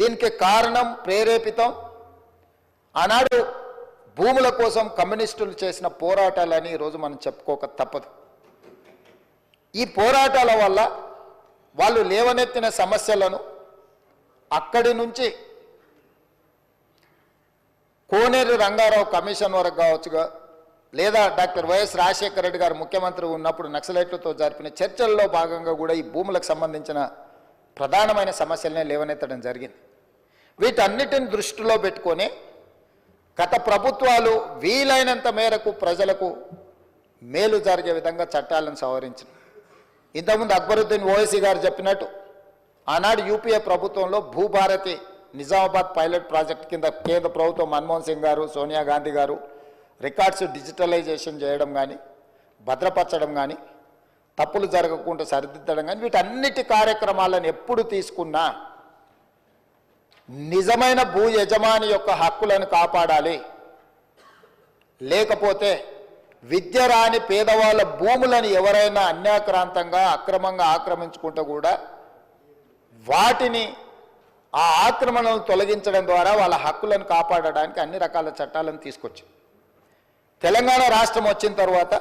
దీనికి కారణం ప్రేరేపితం ఆనాడు భూముల కోసం కమ్యూనిస్టులు చేసిన పోరాటాలని ఈరోజు మనం చెప్పుకోక తప్పదు. ఈ పోరాటాల వల్ల వాళ్ళు లేవనెత్తిన సమస్యలను అక్కడి నుంచి కోనేరు రంగారావు కమిషన్ వరకు కావచ్చుగా, లేదా డాక్టర్ వైఎస్ రాజశేఖర రెడ్డి గారు ముఖ్యమంత్రి ఉన్నప్పుడు నక్సలైట్లతో జరిపిన చర్చల్లో భాగంగా కూడా ఈ భూములకు సంబంధించిన ప్రధానమైన సమస్యలనే లేవనెత్తడం జరిగింది. వీటన్నిటిని దృష్టిలో పెట్టుకొని గత ప్రభుత్వాలు వీలైనంత మేరకు ప్రజలకు మేలు జరిగే విధంగా చట్టాలను సవరించింది. ఇంతకుముందు అక్బరుద్దీన్ ఓవైసీ గారు చెప్పినట్టు ఆనాడు యూపీఏ ప్రభుత్వంలో భూభారతి నిజామాబాద్ పైలట్ ప్రాజెక్ట్ కింద కేంద్ర ప్రభుత్వం మన్మోహన్ సింగ్ గారు, సోనియా గాంధీ గారు రికార్డ్స్ డిజిటలైజేషన్ చేయడం కానీ, భద్రపరచడం కానీ, తప్పులు జరగకుండా సరిదిద్దడం కానీ, వీటన్నిటి కార్యక్రమాలను ఎప్పుడు తీసుకున్నా నిజమైన భూ యజమాని యొక్క హక్కులను కాపాడాలి. లేకపోతే విద్య రాని పేదవాళ్ళ భూములను ఎవరైనా అన్యాక్రాంతంగా అక్రమంగా ఆక్రమించుకుంటే కూడా వాటిని ఆ ఆక్రమణలను తొలగించడం ద్వారా వాళ్ళ హక్కులను కాపాడడానికి అన్ని రకాల చట్టాలను తీసుకొచ్చి తెలంగాణ రాష్ట్రం వచ్చిన తర్వాత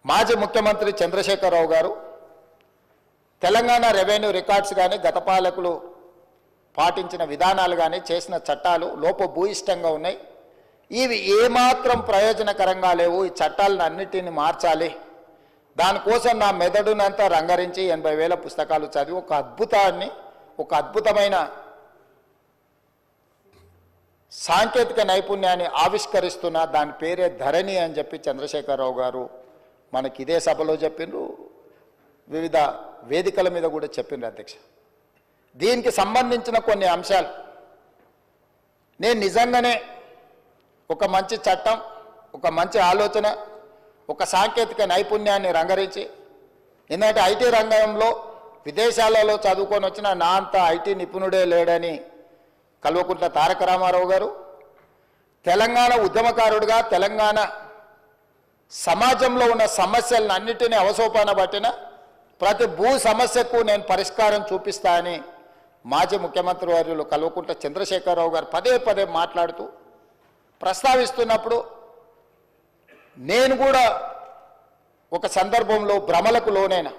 మాజీ ముఖ్యమంత్రి చంద్రశేఖరరావు గారు తెలంగాణ రెవెన్యూ రికార్డ్స్ కానీ, గత పాలకులు పాటించిన విధానాలు కానీ, చేసిన చట్టాలు లోపభూయిష్టంగా ఉన్నాయి. ఇవి ఏమాత్రం ప్రయోజనకరంగా లేవు. ఈ చట్టాలను అన్నిటిని మార్చాలి. దానికోసం నా మెదడునంతా రంగరించి 80,000 పుస్తకాలు చదివి ఒక అద్భుతమైన సాంకేతిక నైపుణ్యాన్ని ఆవిష్కరిస్తున్న దాని పేరే ధరణి అని చెప్పి చంద్రశేఖరరావు గారు మనకి ఇదే సభలో చెప్పిండ్రు, వివిధ వేదికల మీద కూడా చెప్పిండ్రు అధ్యక్ష. దీనికి సంబంధించిన కొన్ని అంశాలు నేను నిజంగానే ఒక మంచి చట్టం, ఒక మంచి ఆలోచన, ఒక సాంకేతిక నైపుణ్యాన్ని రంగరించి, ఎందుకంటే ఐటీ రంగంలో విదేశాలలో చదువుకొని వచ్చిన నా అంత ఐటీ నిపుణుడే లేడని కల్వకుంట్ల తారక రామారావు గారు, తెలంగాణ ఉద్యమకారుడిగా తెలంగాణ సమాజంలో ఉన్న సమస్యలను అన్నిటినీ అవసోపాన పట్టిన ప్రతి భూ సమస్యకు నేను పరిష్కారం చూపిస్తా అని మాజీ ముఖ్యమంత్రి వర్యులు కల్వకుంట్ల చంద్రశేఖరరావు గారు పదే పదే మాట్లాడుతూ ప్రస్తావిస్తున్నప్పుడు నేను కూడా ఒక సందర్భంలో భ్రమలకు లోనైనా,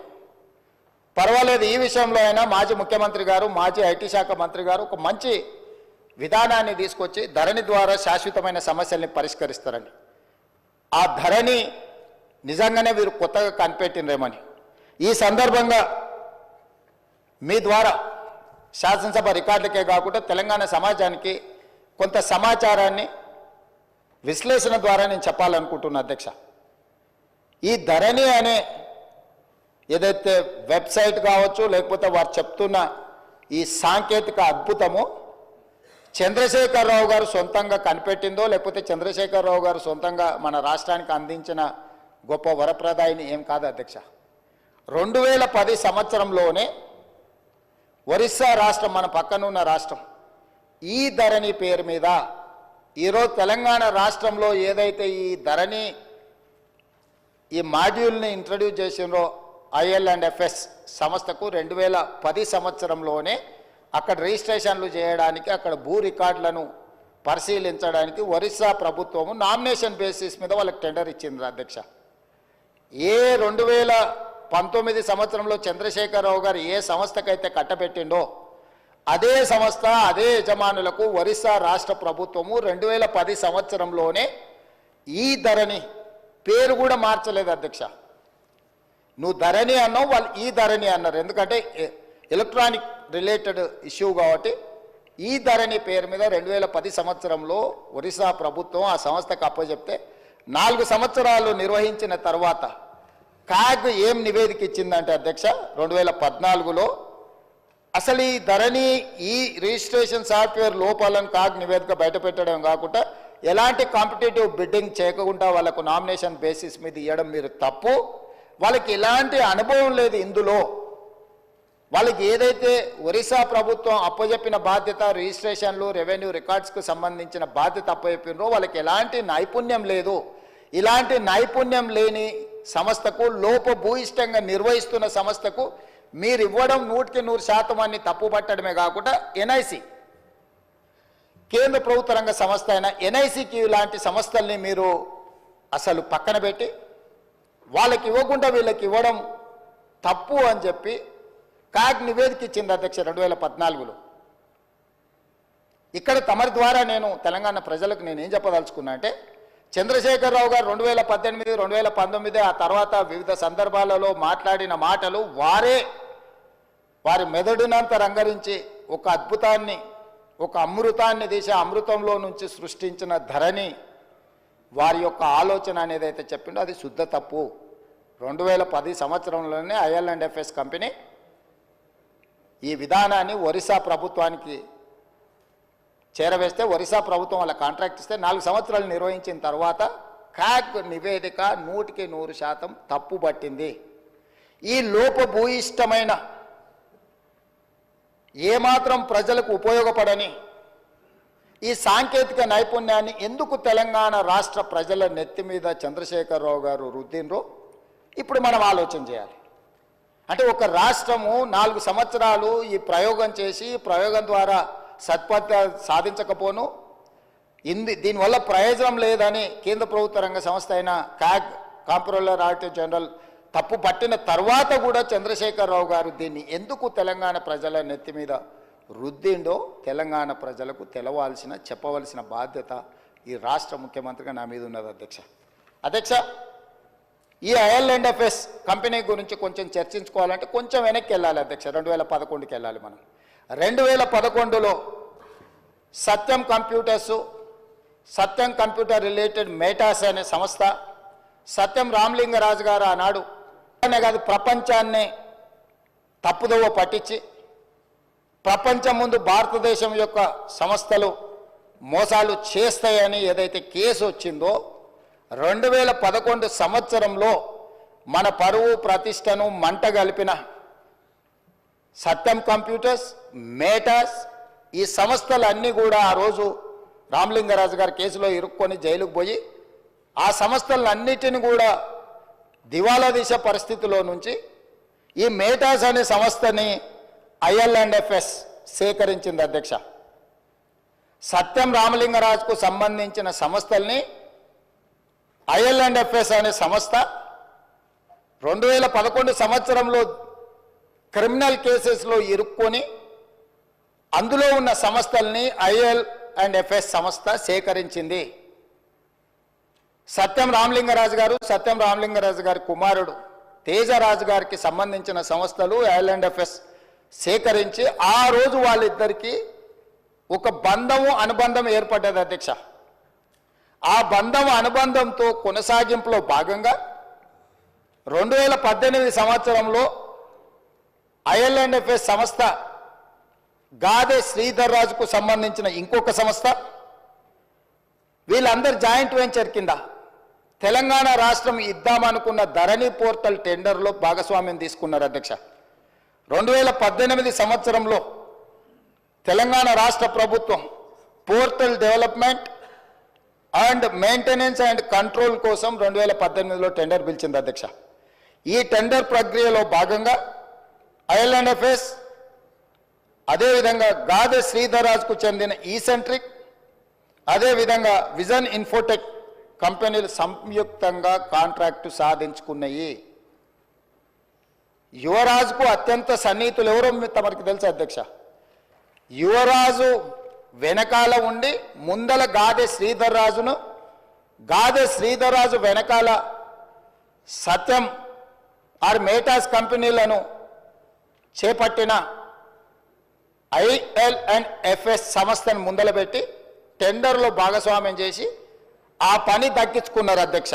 పర్వాలేదు ఈ విషయంలో అయినా మాజీ ముఖ్యమంత్రి గారు, మాజీ ఐటీ శాఖ మంత్రి గారు ఒక మంచి విధానాన్ని తీసుకొచ్చి ధరణి ద్వారా శాశ్వతమైన సమస్యల్ని పరిష్కరిస్తారని, ఆ ధరణి నిజంగానే వీరు కొత్తగా కనిపెట్టినరేమని ఈ సందర్భంగా మీ ద్వారా శాసనసభ రికార్డులకే కాకుండా తెలంగాణ సమాజానికి కొంత సమాచారాన్ని విశ్లేషణ ద్వారా నేను చెప్పాలనుకుంటున్నా అధ్యక్ష. ఈ ధరణి అనే ఏదైతే వెబ్సైట్ కావచ్చు, లేకపోతే వారు చెప్తున్న ఈ సాంకేతిక అద్భుతము చంద్రశేఖరరావు గారు సొంతంగా కనిపెట్టిందో, లేకపోతే చంద్రశేఖరరావు గారు సొంతంగా మన రాష్ట్రానికి అందించిన గొప్ప వరప్రదాయిని ఏం కాదు అధ్యక్ష. 2010 సంవత్సరంలోనే ఒరిస్సా రాష్ట్రం, మన పక్కనున్న రాష్ట్రం, ఈ ధరణి పేరు మీద ఈరోజు తెలంగాణ రాష్ట్రంలో ఏదైతే ఈ ధరణి ఈ మాడ్యూల్ని ఇంట్రడ్యూస్ చేసినో IL&FS సంస్థకు 2010 సంవత్సరంలోనే అక్కడ రిజిస్ట్రేషన్లు చేయడానికి, అక్కడ భూ రికార్డులను పరిశీలించడానికి ఒరిస్సా ప్రభుత్వము నామినేషన్ బేసిస్ మీద వాళ్ళకి టెండర్ ఇచ్చింది అధ్యక్ష. 2019 సంవత్సరంలో చంద్రశేఖరరావు గారు ఏ సంస్థకైతే కట్టబెట్టిండో అదే సంస్థ, అదే యజమానులకు ఒరిస్సా రాష్ట్ర ప్రభుత్వము 2010 సంవత్సరంలోనే ఈ ధరణి పేరు కూడా మార్చలేదు అధ్యక్ష. నువ్వు ధరణి అన్నావు, వాళ్ళు ఈ ధరణి అన్నారు. ఎందుకంటే ఎలక్ట్రానిక్ రిలేటెడ్ ఇష్యూ కాబట్టి ఈ ధరణి పేరు మీద 2010 సంవత్సరంలో ఒరిస్సా ప్రభుత్వం ఆ సంస్థకు అప్పచెప్తే 4 సంవత్సరాలు నిర్వహించిన తర్వాత కాగ్ ఏం నివేదిక ఇచ్చిందంటే అధ్యక్ష, 2014లో అసలు ఈ ధరణి ఈ రిజిస్ట్రేషన్ సాఫ్ట్వేర్ లోపాలను కాగ్ నివేదిక బయటపెట్టడం కాకుండా ఎలాంటి కాంపిటేటివ్ బిడ్డింగ్ చేయకుండా వాళ్ళకు నామినేషన్ బేసిస్ మీద ఇవ్వడం మీరు తప్పు. వాళ్ళకి ఎలాంటి అనుభవం లేదు ఇందులో. వాళ్ళకి ఏదైతే ఒరిస్సా ప్రభుత్వం అప్పచెప్పిన బాధ్యత, రిజిస్ట్రేషన్లు, రెవెన్యూ రికార్డ్స్కు సంబంధించిన బాధ్యత అప్పచెప్పినరో వాళ్ళకి ఎలాంటి నైపుణ్యం లేదు. ఇలాంటి నైపుణ్యం లేని సంస్థకు, లోపభూయిష్టంగా నిర్వహిస్తున్న సంస్థకు మీరు ఇవ్వడం 100% అని తప్పుపట్టడమే కాకుండా ఎన్ఐసి కేంద్ర ప్రభుత్వ రంగ సంస్థ అయిన ఎన్ఐసికి లాంటి సంస్థల్ని మీరు అసలు పక్కన పెట్టి వాళ్ళకి ఇవ్వకుండా వీళ్ళకి ఇవ్వడం తప్పు అని చెప్పి కాగ్ నివేదిక ఇచ్చింది అధ్యక్ష 2014లో. ఇక్కడ తమరి ద్వారా నేను తెలంగాణ ప్రజలకు నేనేం చెప్పదలుచుకున్నా అంటే, చంద్రశేఖరరావు గారు 2018, 2019 ఆ తర్వాత వివిధ సందర్భాలలో మాట్లాడిన మాటలు వారి మెదడునంత రంగరించి ఒక అద్భుతాన్ని, ఒక అమృతాన్ని తీసి అమృతంలో నుంచి సృష్టించిన ధరని వారి యొక్క ఆలోచన అనేది అయితే చెప్పిండో అది శుద్ధ తప్పు. 2010 సంవత్సరంలోనే IL&FS కంపెనీ ఈ విధానాన్ని ఒరిస్సా ప్రభుత్వానికి చేరవేస్తే ఒరిస్సా ప్రభుత్వం వాళ్ళ కాంట్రాక్ట్ ఇస్తే 4 సంవత్సరాలు నిర్వహించిన తర్వాత కాగ్ నివేదిక 100% తప్పు పట్టింది. ఈ లోపభూయిష్టమైన ఏమాత్రం ప్రజలకు ఉపయోగపడని ఈ సాంకేతిక నైపుణ్యాన్ని ఎందుకు తెలంగాణ రాష్ట్ర ప్రజల నెత్తి మీద చంద్రశేఖరరావు గారు రుద్దినరో ఇప్పుడు మనం ఆలోచన చేయాలి. అంటే ఒక రాష్ట్రము 4 సంవత్సరాలు ఈ ప్రయోగం చేసి ప్రయోగం ద్వారా సత్ఫలిత సాధించకపోను దీనివల్ల ప్రయోజనం లేదని కేంద్ర ప్రభుత్వ రంగ సంస్థ అయిన కాగ్ కాంప్ట్రోలర్ ఆడిటర్ జనరల్ తప్పు పట్టిన తర్వాత కూడా చంద్రశేఖరరావు గారు దీన్ని ఎందుకు తెలంగాణ ప్రజల నెత్తి మీద రుద్దిండో తెలంగాణ ప్రజలకు చెప్పవలసిన బాధ్యత ఈ రాష్ట్ర ముఖ్యమంత్రిగా నా మీద ఉన్నది అధ్యక్ష. ఈ IL&FS కంపెనీ గురించి కొంచెం చర్చించుకోవాలంటే కొంచెం వెనక్కి వెళ్ళాలి అధ్యక్ష. 2011కి వెళ్ళాలి మనం. 2011లో సత్యం కంప్యూటర్ రిలేటెడ్ మేటాస్ అనే సంస్థ, సత్యం రామలింగరాజు గారు ఆనాడు కాదు ప్రపంచాన్ని తప్పుదోవ పట్టించి ప్రపంచం ముందు భారతదేశం యొక్క సంస్థలు మోసాలు చేస్తాయని ఏదైతే కేసు వచ్చిందో 2011 సంవత్సరంలో మన పరువు ప్రతిష్టను మంట గలిపిన సత్యం కంప్యూటర్స్, మేటాస్ ఈ సంస్థలన్నీ కూడా ఆ రోజు రామలింగరాజు గారి కేసులో ఇరుక్కొని జైలుకు పోయి ఆ సంస్థలన్నిటిని కూడా దివాలా తీసే పరిస్థితిలో నుంచి ఈ మేటాస్ అనే సంస్థని IL&FS సేకరించింది అధ్యక్ష. సత్యం రామలింగరాజుకు సంబంధించిన సంస్థల్ని IL&FS అనే సంస్థ 2011 సంవత్సరంలో క్రిమినల్ కేసెస్లో ఇరుక్కొని అందులో ఉన్న సంస్థల్ని IL&FS సంస్థ సేకరించింది. సత్యం రామలింగరాజు గారి కుమారుడు తేజరాజు గారికి సంబంధించిన సంస్థలు IL&FS సేకరించి ఆ రోజు వాళ్ళిద్దరికీ ఒక అనుబంధం ఏర్పడ్డది అధ్యక్ష. ఆ అనుబంధంతో కొనసాగింపులో భాగంగా 2018 సంవత్సరంలో IL&FS సంస్థ గాదే శ్రీధర్ రాజుకు సంబంధించిన ఇంకొక సంస్థ వీళ్ళందరూ జాయింట్ వెంచర్ కింద తెలంగాణ రాష్ట్రం ఇద్దామనుకున్న ధరణి పోర్టల్ టెండర్లో భాగస్వామ్యం తీసుకున్నారు అధ్యక్ష. 2018 సంవత్సరంలో తెలంగాణ రాష్ట్ర ప్రభుత్వం portal development and maintenance and control కోసం 2018లో టెండర్ పిలిచింది అధ్యక్ష. ఈ టెండర్ ప్రక్రియలో భాగంగా IL&FS అదేవిధంగా గాదే శ్రీధర్ రాజుకు చెందిన ఈసెంట్రిక్ అదేవిధంగా విజన్ ఇన్ఫోటెక్ కంపెనీలు సంయుక్తంగా కాంట్రాక్టు సాధించుకున్నాయి. యువరాజుకు అత్యంత సన్నిహితులు ఎవరో తమరికి తెలుసు అధ్యక్ష. యువరాజు వెనకాల ఉండి ముందల గాదే శ్రీధర్ రాజు వెనకాల సత్యం మేటాస్ కంపెనీలను చేపట్టిన IL&FS సంస్థను ముందలబెట్టి టెండర్లో భాగస్వామ్యం చేసి ఆ పని దక్కించుకున్నారు అధ్యక్ష.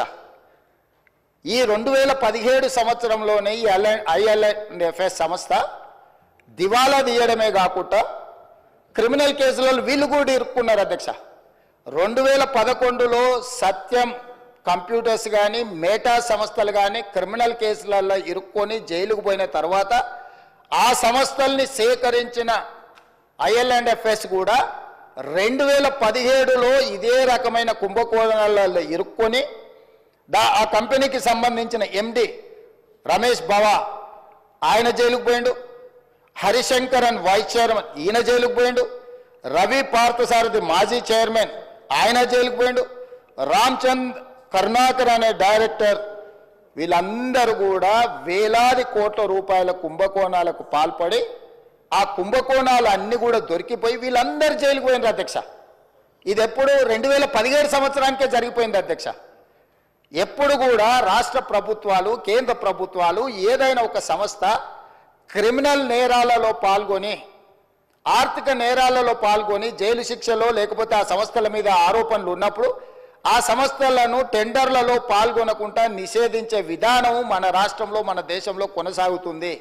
ఈ 2017 సంవత్సరంలోనే ఈ IL&FS సంస్థ దివాలా తీయడమే కాకుండా క్రిమినల్ కేసులలో వీళ్ళు కూడా ఇరుక్కున్నారు అధ్యక్ష. 2011లో సత్యం కంప్యూటర్స్ కానీ మేటా సంస్థలు కానీ క్రిమినల్ కేసులలో ఇరుక్కొని జైలుకు పోయిన తర్వాత ఆ సంస్థల్ని సేకరించిన IL&FS కూడా 2017లో ఇదే రకమైన కుంభకోణాలలో ఇరుక్కొని ఆ కంపెనీకి సంబంధించిన MD రమేష్ బావా ఆయన జైలుకు పోయిండు, హరిశంకరన్ వైస్ చైర్మన్ ఈయన జైలుకు పోయిండు, రవి పార్థసారథి మాజీ చైర్మన్ ఆయన జైలుకు పోయిండు, రామ్చంద్ కరుణాకర్ అనే డైరెక్టర్, వీళ్ళందరూ కూడా వేలాది కోట్ల రూపాయల కుంభకోణాలకు పాల్పడి ఆ కుంభకోణాలు అన్ని కూడా దొరికిపోయి వీళ్ళందరూ జైలుకు పోయినారు అధ్యక్ష. ఇది ఎప్పుడు 2017 సంవత్సరానికే జరిగిపోయింది అధ్యక్ష. ఎప్పుడు కూడా రాష్ట్ర ప్రభుత్వాలు కేంద్ర ప్రభుత్వాలు ఏదైనా ఒక సంస్థ క్రిమినల్ నేరాలలో పాల్గొని ఆర్థిక నేరాలలో పాల్గొని జైలు శిక్షలో లేకపోతే ఆ సంస్థల మీద ఆరోపణలు ఉన్నప్పుడు ఆ సంస్థలను టెండర్లలో పాల్గొనకుండా నిషేధించే విధానం మన రాష్ట్రంలో మన దేశంలో కొనసాగుతుంది.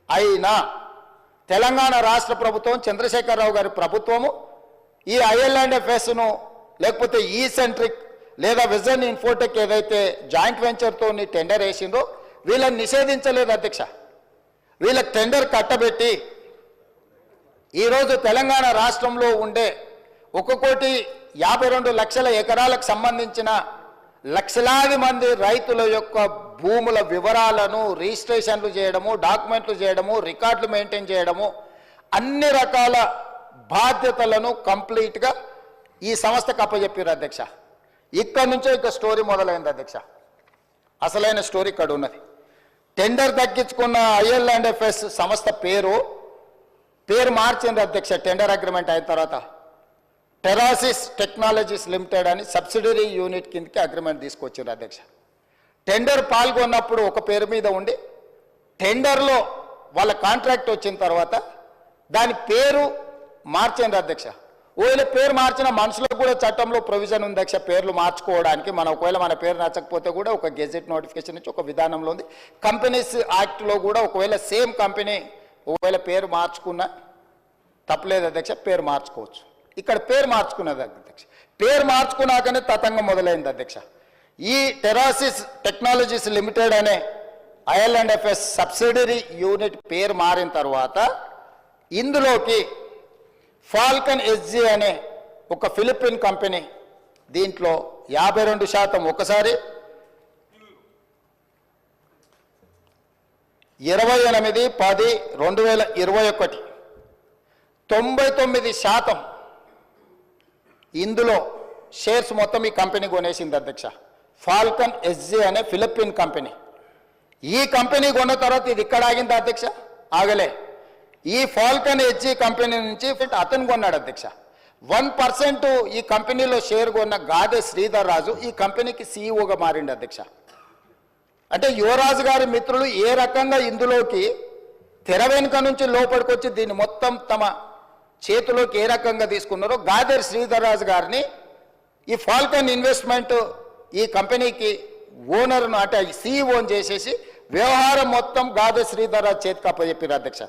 అయినా తెలంగాణ రాష్ట్ర ప్రభుత్వం చంద్రశేఖరరావు గారి ప్రభుత్వము ఈ IL&FSను లేకపోతే ఈ సెంట్రిక్ లేదా విజన్ ఇన్ఫోటెక్ ఏదైతే జాయింట్ వెంచర్తో టెండర్ వేసిందో వీళ్ళని నిషేధించలేదు అధ్యక్ష. వీళ్ళకి టెండర్ కట్టబెట్టి ఈరోజు తెలంగాణ రాష్ట్రంలో ఉండే 1,52,00,000 ఎకరాలకు సంబంధించిన లక్షలాది మంది రైతుల యొక్క భూముల వివరాలను రిజిస్ట్రేషన్లు చేయడము, డాక్యుమెంట్లు చేయడము, రికార్డులు మెయింటైన్ చేయడము, అన్ని రకాల బాధ్యతలను కంప్లీట్గా ఈ సంస్థకు అప్పచెప్పారు అధ్యక్ష. ఇక్కడ నుంచే ఇక స్టోరీ మొదలైంది అధ్యక్ష. అసలైన స్టోరీ ఇక్కడ ఉన్నది. టెండర్ దక్కించుకున్న IL&FS సంస్థ పేరు మార్చింది అధ్యక్ష. టెండర్ అగ్రిమెంట్ అయిన తర్వాత టెరాసిస్ టెక్నాలజీస్ లిమిటెడ్ అని సబ్సిడరీ యూనిట్ కిందకి అగ్రిమెంట్ తీసుకొచ్చారు అధ్యక్ష. టెండర్ పాల్గొన్నప్పుడు ఒక పేరు మీద ఉండి టెండర్లో వాళ్ళ కాంట్రాక్ట్ వచ్చిన తర్వాత దాని పేరు మార్చింది అధ్యక్ష. ఒకవేళ పేరు మార్చిన మనుషులకు కూడా చట్టంలో ప్రొవిజన్ ఉంది అధ్యక్ష పేర్లు మార్చుకోవడానికి. ఒకవేళ మన పేరు నచ్చకపోతే కూడా ఒక గెజెట్ నోటిఫికేషన్ నుంచి ఒక విధానంలో ఉంది. కంపెనీస్ యాక్ట్లో కూడా ఒకవేళ సేమ్ కంపెనీ ఒకవేళ పేరు మార్చుకున్నా తప్పలేదు అధ్యక్ష, పేరు మార్చుకోవచ్చు. ఇక్కడ పేరు మార్చుకున్నది అధ్యక్ష. పేరు మార్చుకున్నాకనే తతంగం మొదలైంది అధ్యక్ష. ఈ టెరాసిస్ టెక్నాలజీస్ లిమిటెడ్ అనే IL&FS సబ్సిడరీ యూనిట్ పేరు మారిన తర్వాత ఇందులోకి ఫాల్కన్ SG అనే ఒక ఫిలిపిన్ కంపెనీ దీంట్లో 52% ఒకసారి 28/10/2021 99% ఇందులో షేర్స్ మొత్తం ఈ కంపెనీ కొనేసింది అధ్యక్ష. ఫాల్కన్ SG అనే ఫిలిపిన్ కంపెనీ. ఈ కంపెనీ కొన్న తర్వాత ఇది ఇక్కడ ఆగింది అధ్యక్ష, ఆగలే. ఈ ఫాల్కన్ SG కంపెనీ నుంచి అతను కొన్నాడు అధ్యక్ష. 1% ఈ కంపెనీలో షేర్ కొన్న గాదె శ్రీధర్ రాజు ఈ కంపెనీకి CEOగా మారిండు అధ్యక్ష. అంటే యువరాజు గారి మిత్రులు ఏ రకంగా ఇందులోకి తెర వెనుక నుంచి లోపలికొచ్చి దీన్ని మొత్తం తమ చేతిలోకి ఏ రకంగా తీసుకున్నారో గాదె శ్రీధర్ రాజు గారిని ఈ ఫాల్కన్ ఇన్వెస్ట్మెంట్ ఈ కంపెనీకి ఓనర్ను అంటే CEO చేసేసి వ్యవహారం మొత్తం గాదె శ్రీధర్ రాజు చేతికి అప్పచెప్పారు అధ్యక్ష.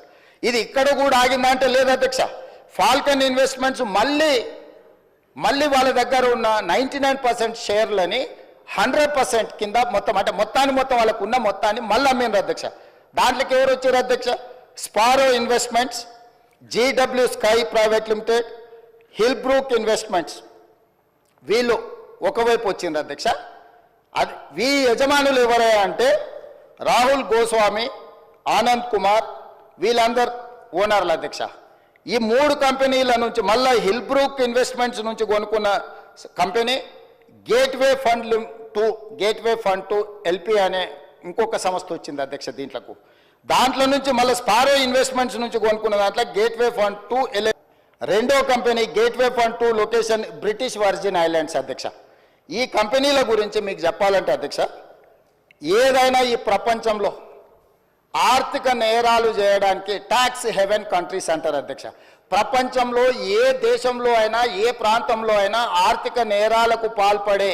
ఇది ఇక్కడ కూడా ఆగిందా అంటే లేదు అధ్యక్ష. ఫాల్కన్ ఇన్వెస్ట్మెంట్స్ మళ్ళీ వాళ్ళ దగ్గర ఉన్న 99% షేర్లని 100% కింద మొత్తం అంటే మొత్తం వాళ్ళకు ఉన్న మొత్తాన్ని మళ్ళీ అమ్మినారు అధ్యక్ష. దాంట్లోకి ఎవరు వచ్చారు అధ్యక్ష? Sparrow Investments, GW Sky Private Limited, Hillbrook Investments వీళ్ళు ఒకవైపు వచ్చిండ్రు అధ్యక్ష. అది వీ యజమానులు ఎవరయ్యా అంటే రాహుల్ గోస్వామి, ఆనంద్ కుమార్ వీళ్ళందరు ఓనర్లు అధ్యక్ష. ఈ 3 కంపెనీల నుంచి మళ్ళీ హిల్బ్రూక్ ఇన్వెస్ట్మెంట్స్ నుంచి కొనుక్కున్న company gateway fund to LP అనే ఇంకొక సంస్థ వచ్చింది అధ్యక్ష. దాంట్లో నుంచి మళ్ళీ స్పారో ఇన్వెస్ట్మెంట్స్ నుంచి కొనుక్కున్న దాంట్లో గేట్వే ఫండ్ టు రెండో company gateway fund to location British virgin islands అధ్యక్ష. ఈ కంపెనీల గురించి మీకు చెప్పాలంటే అధ్యక్ష, ఏదైనా ఈ ప్రపంచంలో ఆర్థిక నేరాలు చేయడానికి ట్యాక్స్ హెవెన్ కంట్రీస్ అంటారు అధ్యక్ష. ప్రపంచంలో ఏ దేశంలో అయినా ఏ ప్రాంతంలో అయినా ఆర్థిక నేరాలకు పాల్పడే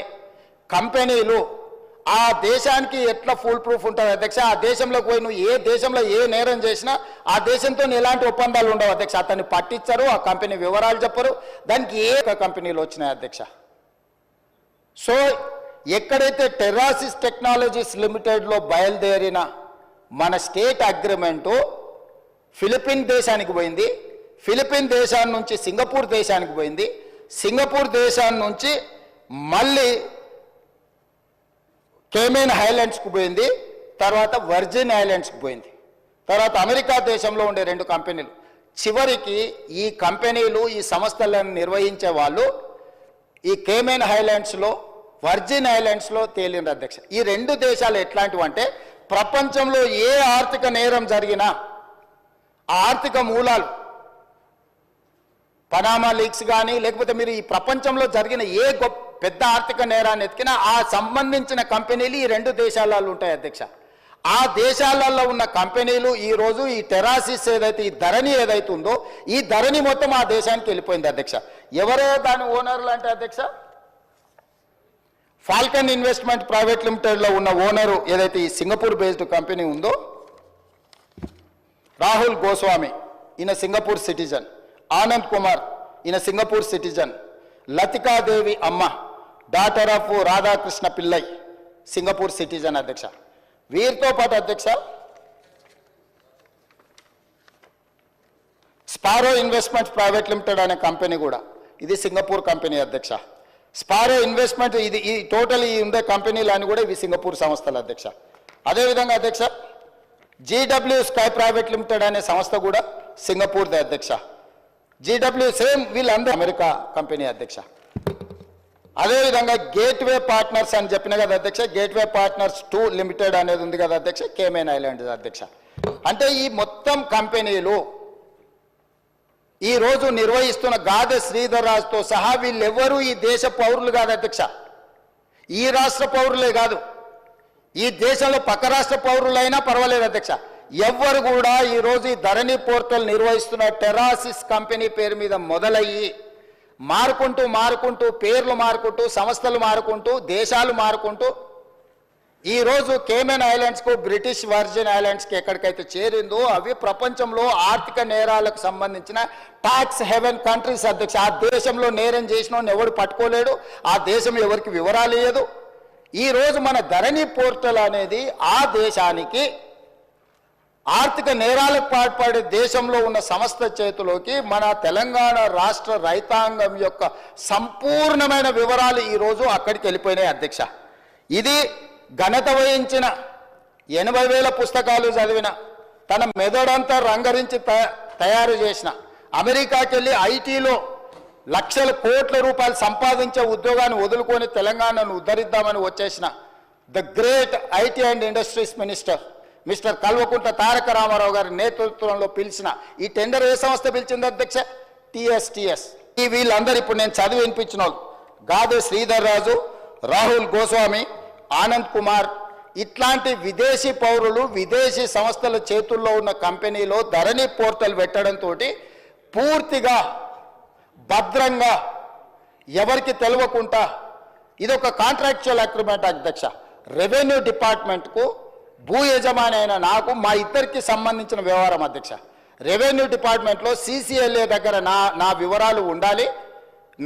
కంపెనీలు ఆ దేశానికి ఎట్లా ఫుల్ ప్రూఫ్ ఉంటుంది అధ్యక్ష. ఆ దేశంలోకి పోయి నువ్వు ఏ దేశంలో ఏ నేరం చేసినా ఆ దేశంతో ఎలాంటి ఒప్పందాలు ఉండవు అధ్యక్ష. అతన్ని పట్టించరు, ఆ కంపెనీ వివరాలు చెప్పరు, దానికి ఏ కంపెనీలు వచ్చినాయి అధ్యక్ష. సో ఎక్కడైతే టెరాసిస్ టెక్నాలజీస్ లిమిటెడ్లో బయలుదేరిన మన స్టేట్ అగ్రిమెంటు ఫిలిపిన్ దేశానికి పోయింది, ఫిలిపిన్ దేశాన్ని నుంచి సింగపూర్ దేశానికి పోయింది, సింగపూర్ దేశాన్ని నుంచి మళ్ళీ కేమెన్ ఐలాండ్స్కి పోయింది, తర్వాత వర్జిన్ ఐలాండ్స్కి పోయింది. తర్వాత అమెరికా దేశంలో ఉండే 2 కంపెనీలు. చివరికి ఈ కంపెనీలు ఈ సంస్థలను నిర్వహించే వాళ్ళు ఈ కేమెన్ ఐలాండ్స్లో వర్జిన్ ఐలాండ్స్లో తేలింది అధ్యక్ష. ఈ 2 దేశాలు ఎట్లాంటివంటే ప్రపంచంలో ఏ ఆర్థిక నేరం జరిగినా ఆ ఆర్థిక మూలాలు పనామా లీక్స్ కానీ లేకపోతే మీరు ఈ ప్రపంచంలో జరిగిన ఏ పెద్ద ఆర్థిక నేరాన్ని ఎత్తికినా ఆ సంబంధించిన కంపెనీలు ఈ 2 దేశాలలో ఉంటాయి అధ్యక్ష. ఆ దేశాలలో ఉన్న కంపెనీలు ఈరోజు ఈ టెరాసిస్ ఏదైతే ఈ ధరణి ఏదైతే ఉందో ఈ ధరణి మొత్తం ఆ దేశానికి వెళ్ళిపోయింది అధ్యక్ష. ఎవరో దాని ఓనర్లు అంటే అధ్యక్ష ఫాల్కన్ ఇన్వెస్ట్మెంట్ ప్రైవేట్ లిమిటెడ్లో ఉన్న ఓనరు ఏదైతే ఈ సింగపూర్ బేస్డ్ కంపెనీ ఉందో రాహుల్ గోస్వామి, ఈయన సింగపూర్ సిటిజన్. ఆనంద్ కుమార్, ఈయన సింగపూర్ సిటిజన్. లతికాదేవి అమ్మ, daughter of Radhakrishna Pillai, Singapore citizen అధ్యక్ష. వీరితో పాటు అధ్యక్ష స్పారో ఇన్వెస్ట్మెంట్ ప్రైవేట్ లిమిటెడ్ అనే కంపెనీ కూడా ఇది సింగపూర్ కంపెనీ అధ్యక్ష. స్పారో ఇన్వెస్ట్మెంట్ ఇది ఈ టోటల్ ఈ ఉండే కంపెనీలు అని కూడా ఇవి సింగపూర్ సంస్థలు అధ్యక్ష. అదేవిధంగా అధ్యక్ష జీడబ్ల్యూ స్కై ప్రైవేట్ లిమిటెడ్ అనే సంస్థ కూడా సింగపూర్దే అధ్యక్ష. జీడబ్ల్యూ సేమ్ వీళ్ళందరూ అమెరికా కంపెనీ అధ్యక్ష. అదేవిధంగా గేట్వే పార్ట్నర్స్ అని చెప్పిన కదా అధ్యక్ష, గేట్వే పార్ట్నర్స్ 2 లిమిటెడ్ అనేది ఉంది కదా అధ్యక్ష, కేమెన్ ఐలాండ్స్ అధ్యక్ష. అంటే ఈ మొత్తం కంపెనీలు ఈరోజు నిర్వహిస్తున్న గాదె శ్రీధర్ రాజుతో సహా వీళ్ళెవ్వరూ ఈ దేశ పౌరులు కాదు అధ్యక్ష. ఈ రాష్ట్ర పౌరులే కాదు, ఈ దేశంలో పక్క రాష్ట్ర పౌరులైనా పర్వాలేదు అధ్యక్ష. ఎవ్వరు కూడా ఈరోజు ఈ ధరణి పోర్టల్ నిర్వహిస్తున్న టెరాసిస్ కంపెనీ పేరు మీద మొదలయ్యి మారుకుంటూ పేర్లు మారుకుంటూ సంస్థలు మారుకుంటూ దేశాలు మారుకుంటూ ఈరోజు కేమెన్ ఐలాండ్స్కు బ్రిటిష్ వర్జిన్ ఐలాండ్స్కి ఎక్కడికైతే చేరిందో అవి ప్రపంచంలో ఆర్థిక నేరాలకు సంబంధించిన ట్యాక్స్ హెవెన్ కంట్రీస్ అధ్యక్ష. ఆ దేశంలో నేరం చేసిన ఎవడు పట్టుకోలేడు, ఆ దేశం ఎవరికి వివరాలు ఇవ్వదు. ఈరోజు మన ధరణి పోర్టల్ అనేది ఆ దేశానికి ఆర్థిక నేరాలకు పాల్పడే దేశంలో ఉన్న సంస్థ చేతిలోకి మన తెలంగాణ రాష్ట్ర రైతాంగం యొక్క సంపూర్ణమైన వివరాలు ఈరోజు అక్కడికి వెళ్ళిపోయినాయి అధ్యక్ష. ఇది ఘనత వహించిన 80,000 పుస్తకాలు చదివిన తన మెదడంతా రంగరించి తయారు చేసిన అమెరికాకి వెళ్ళి ఐటీలో లక్షల కోట్ల రూపాయలు సంపాదించే ఉద్యోగాన్ని వదులుకొని తెలంగాణను ఉద్ధరిద్దామని వచ్చేసిన the great IT and industries minister mister Kalvakuntla Taraka Ramarao గారి నేతృత్వంలో పిలిచిన ఈ టెండర్ ఏ సంస్థ పిలిచింది అధ్యక్ష? టీఎస్టీఎస్. ఈ వీళ్ళందరూ ఇప్పుడు నేను చదివి వినిపించిన వాళ్ళు గాదె శ్రీధర్ రాజు, రాహుల్ గోస్వామి, ఆనంద్ కుమార్ ఇట్లాంటి విదేశీ పౌరులు విదేశీ సంస్థల చేతుల్లో ఉన్న కంపెనీలో ధరణి పోర్టల్ పెట్టడంతో పూర్తిగా భద్రంగా ఎవరికి తెలియకుండా ఇదొక కాంట్రాక్చువల్ అగ్రిమెంట్ అధ్యక్ష. రెవెన్యూ డిపార్ట్మెంట్కు భూ యజమాని అయిన నాకు మా ఇద్దరికి సంబంధించిన వ్యవహారం అధ్యక్ష. రెవెన్యూ డిపార్ట్మెంట్లో CCLA దగ్గర నా వివరాలు ఉండాలి.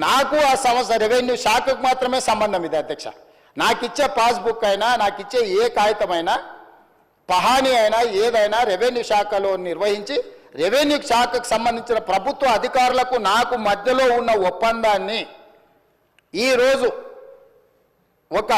నాకు ఆ సంస్థ రెవెన్యూ శాఖకు మాత్రమే సంబంధం ఇది అధ్యక్ష. నాకు ఇచ్చే పాస్బుక్ అయినా నాకు ఇచ్చే ఏ కాగితమైనా పహానీ అయినా ఏదైనా రెవెన్యూ శాఖలో నిర్వహించి రెవెన్యూ శాఖకు సంబంధించిన ప్రభుత్వ అధికారులకు నాకు మధ్యలో ఉన్న ఒప్పందాన్ని ఈరోజు ఒక